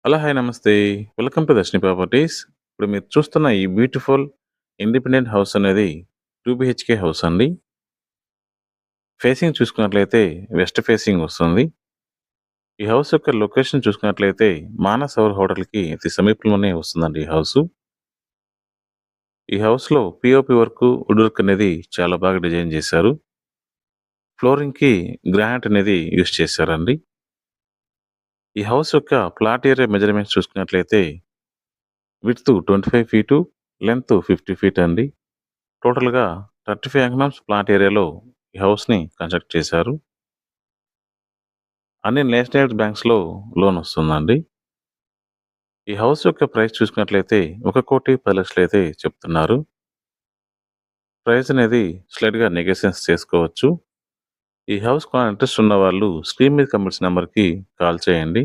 Hello! Hi నమస్తే. Welcome to Darshini properties. ఇప్పుడు మీరు చూస్తున్న ఈ బ్యూటిఫుల్ ఇండిపెండెంట్ హౌస్ అనేది 2 బీహెచ్‌కే హౌస్ అండి. ఫేసింగ్ చూసుకున్నట్లయితే వెస్ట్ ఫేసింగ్ వస్తుంది. ఈ హౌస్ యొక్క లొకేషన్ చూసుకున్నట్లయితే మానసరోవర్ హోటల్‌కి అతి సమీపంలోనే వస్తుందండి ఈ హౌసు. ఈ హౌస్‌లో పీఓపీ వర్కు, వుడ్ వర్క్ అనేది చాలా బాగా డిజైన్ చేశారు. ఫ్లోరింగ్‌కి గ్రానైట్ అనేది యూజ్ చేశారండి. ఈ హౌస్ యొక్క ప్లాట్ ఏరియా మెజర్‌మెంట్స్ చూసుకున్నట్లయితే విడ్త్ 25 ఫీటు, లెంగ్త్ 50 ఫీట్ అండి. టోటల్‌గా 35 ఎకరమ్స్ ప్లాట్ ఏరియాలో ఈ హౌస్‌ని కన్‌స్ట్రక్ట్ చేశారు. అన్ని నేషనలైజ్డ్ బ్యాంక్స్‌లో లోన్ వస్తుందండి. ఈ హౌస్ యొక్క ప్రైస్ చూసుకున్నట్లయితే 1,10,00,000 అయితే చెప్తున్నారు. ప్రైస్ అనేది స్లైట్‌గా నెగోషియేషన్స్ చేసుకోవచ్చు. ఈ హౌస్ కొనాలని ఇంట్రెస్ట్ ఉన్నవాళ్ళు స్క్రీన్ మీద కనిపిస్తున్న నంబర్‌కి కాల్ చేయండి.